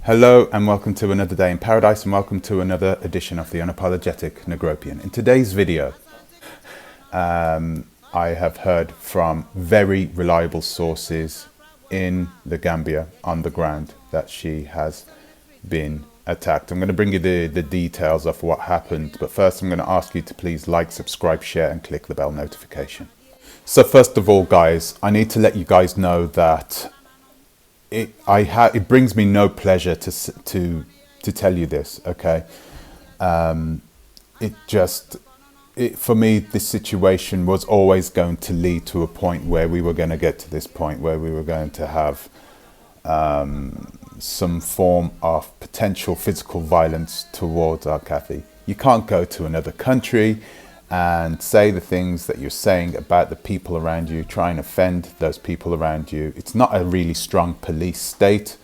Hello and welcome to another day in paradise, and welcome to another edition of the Unapologetic Negropian. In today's video, I have heard from very reliable sources in the Gambia on the ground that she has been attacked. I'm going to bring you the details of what happened, but first I'm going to ask you to please like, subscribe, share and click the bell notification. So first of all, guys, I need to let you guys know that it brings me no pleasure to tell you this, okay? For me, this situation was always going to lead to a point where we were going to get to this point where we were going to have some form of potential physical violence towards our Cathey. You can't go to another country and say the things that you're saying about the people around you, try and offend those people around you. It's not a really strong police state,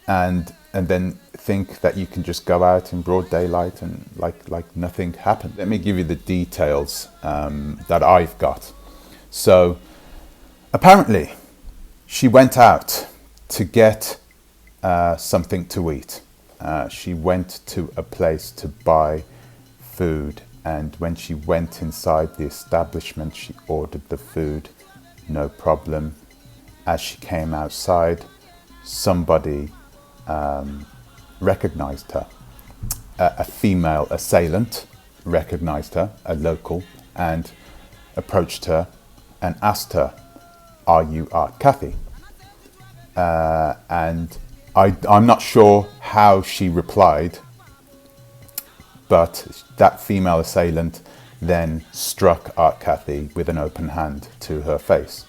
and then think that you can just go out in broad daylight and like nothing happened. Let me give you the details that I've got. So apparently she went out to get something to eat. She went to a place to buy food, and when she went inside the establishment, she ordered the food, no problem. As she came outside, somebody recognized her. A female assailant recognized her, a local, and approached her and asked her, "Are you artcathey?" And I'm not sure how she replied, but that female assailant then struck artcathey with an open hand to her face.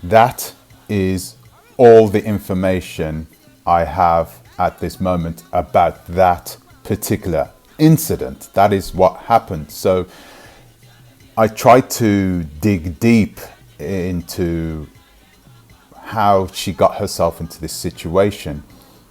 That is all the information I have at this moment about that particular incident. That is what happened. So I tried to dig deep into how she got herself into this situation,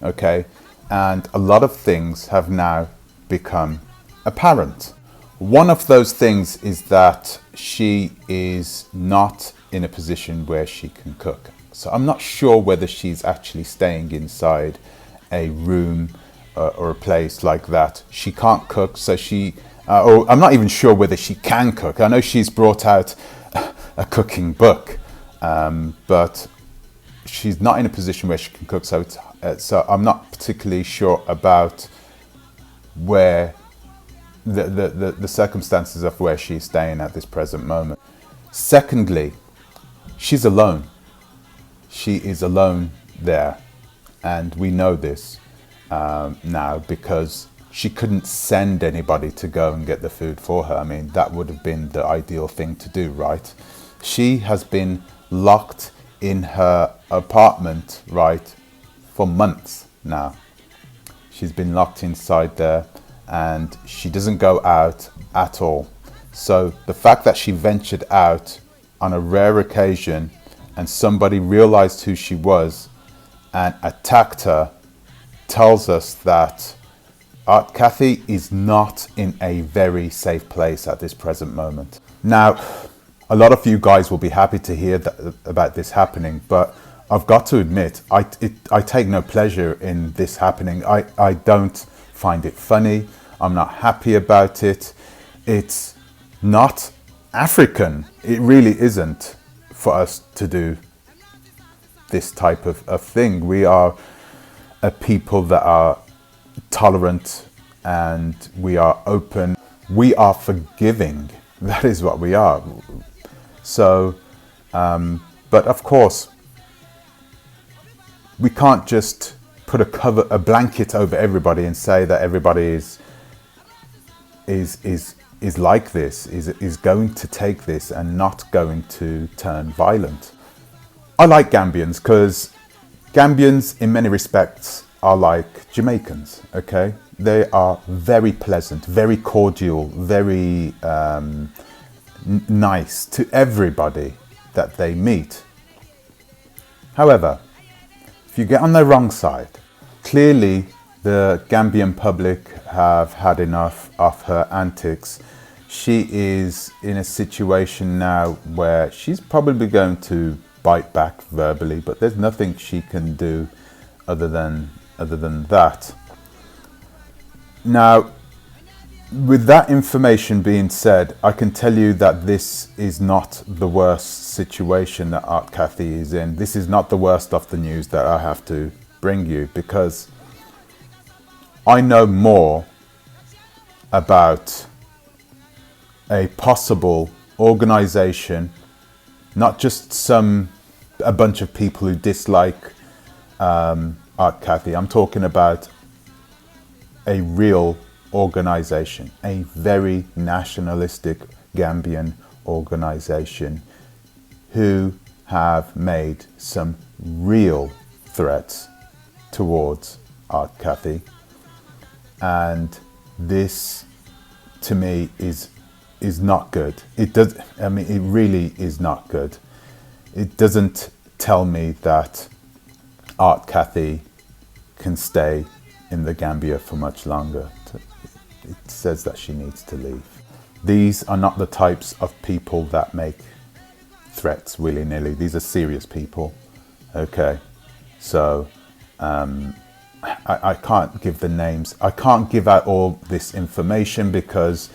okay? And a lot of things have now become apparent. One of those things is that she is not in a position where she can cook. So I'm not sure whether she's actually staying inside a room or a place like that. She can't cook, so or I'm not even sure whether she can cook. I know she's brought out a cooking book, but she's not in a position where she can cook. So I'm not particularly sure about where the circumstances of where she's staying at this present moment. Secondly, she's alone. She is alone there, and we know this now because she couldn't send anybody to go and get the food for her. I mean, that would have been the ideal thing to do, right? She has been locked in her apartment, right, for months now. She's been locked inside there, and she doesn't go out at all. So the fact that she ventured out on a rare occasion and somebody realized who she was and attacked her tells us that Cathey is not in a very safe place at this present moment. Now, a lot of you guys will be happy to hear about this happening, but I've got to admit, I take no pleasure in this happening. I don't find it funny. I'm not happy about it. It's not African. It really isn't for us to do this type of thing. We are a people that are tolerant, and we are open. We are forgiving. That is what we are. So, but of course, we can't just put a blanket over everybody and say that everybody is like this, is going to take this and not going to turn violent. I like Gambians because Gambians in many respects are like Jamaicans, okay? They are very pleasant, very cordial, very nice to everybody that they meet. However, if you get on the wrong side, clearly the Gambian public have had enough of her antics. She is in a situation now where she's probably going to bite back verbally, but there's nothing she can do other than that. Now, with that information being said, I can tell you that this is not the worst situation that artcathey is in. This is not the worst of the news that I have to bring you, because I know more about a possible organization, not just a bunch of people who dislike artcathey. I'm talking about a real organization, a very nationalistic Gambian organization who have made some real threats towards artcathey, and this to me is not good. It really is not good. It doesn't tell me that artcathey can stay in the Gambia for much longer. It says that she needs to leave. These are not the types of people that make threats willy-nilly. These are serious people. Okay, so I can't give the names. I can't give out all this information because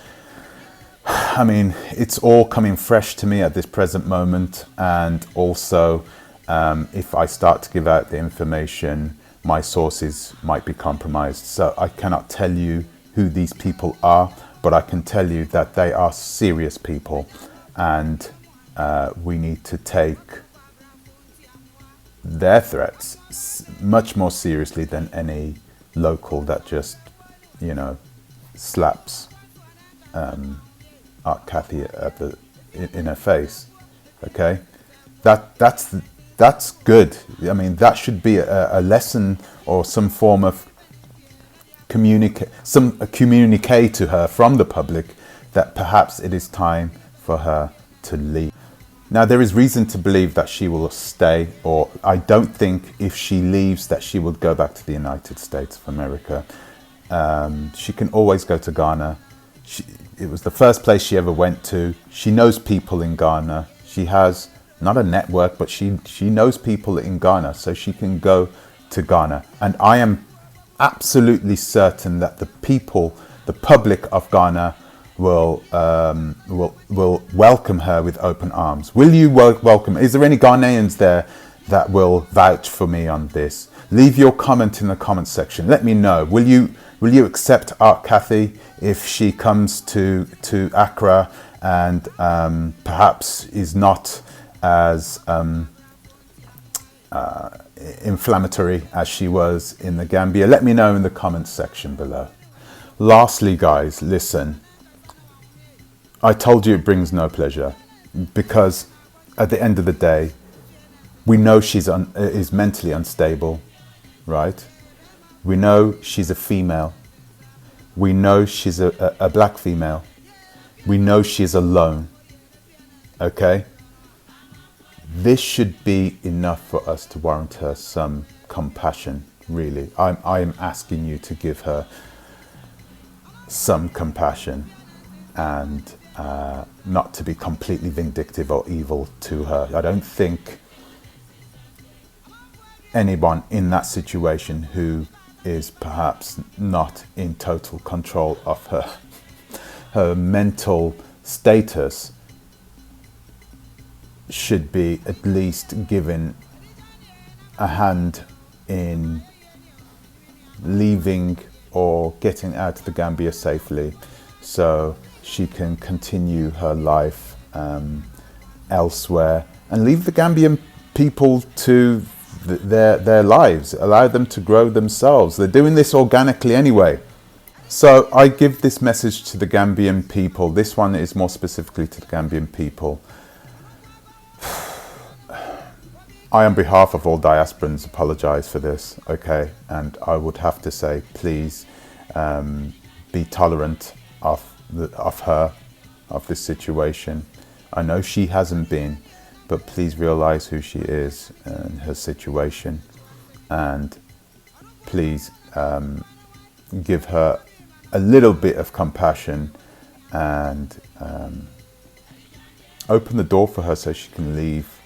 it's all coming fresh to me at this present moment, and also if I start to give out the information, my sources might be compromised. So I cannot tell you who these people are, but I can tell you that they are serious people, and we need to take their threats much more seriously than any local that just, slaps artcathey in her face. Okay, that's good. That should be a lesson or some form of communicate to her from the public that perhaps it is time for her to leave. Now, there is reason to believe that she will stay, or I don't think if she leaves that she will go back to the United States of America. She can always go to Ghana. It was the first place she ever went to. She knows people in Ghana. She has not a network, but she knows people in Ghana, so she can go to Ghana. And I am absolutely certain that the public of Ghana will welcome her with open arms. Will you welcome? Is there any Ghanaians there that will vouch for me on this? Leave your comment in the comment section. Let me know. Will you accept artcathey if she comes to Accra and perhaps is not as inflammatory as she was in the Gambia? Let me know in the comments section below. Lastly, guys, listen. I told you it brings no pleasure, because at the end of the day, we know she is mentally unstable, right? We know she's a female. We know she's a black female. We know she's alone. Okay? This should be enough for us to warrant her some compassion, really. I am asking you to give her some compassion, and not to be completely vindictive or evil to her. I don't think anyone in that situation who is perhaps not in total control of her mental status should be at least given a hand in leaving or getting out of the Gambia safely, so she can continue her life elsewhere and leave the Gambian people to their lives, allow them to grow themselves. They're doing this organically anyway. So I give this message to the Gambian people. This one is more specifically to the Gambian people. I, on behalf of all diasporans, apologise for this, okay? And I would have to say, please be tolerant of this situation. I know she hasn't been, but please realise who she is and her situation, and please give her a little bit of compassion and open the door for her so she can leave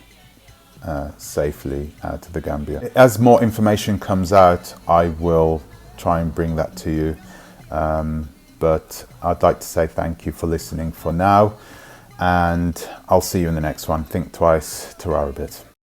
safely to the Gambia. As more information comes out, I will try and bring that to you. But I'd like to say thank you for listening for now, and I'll see you in the next one. Think twice, Tarara bit.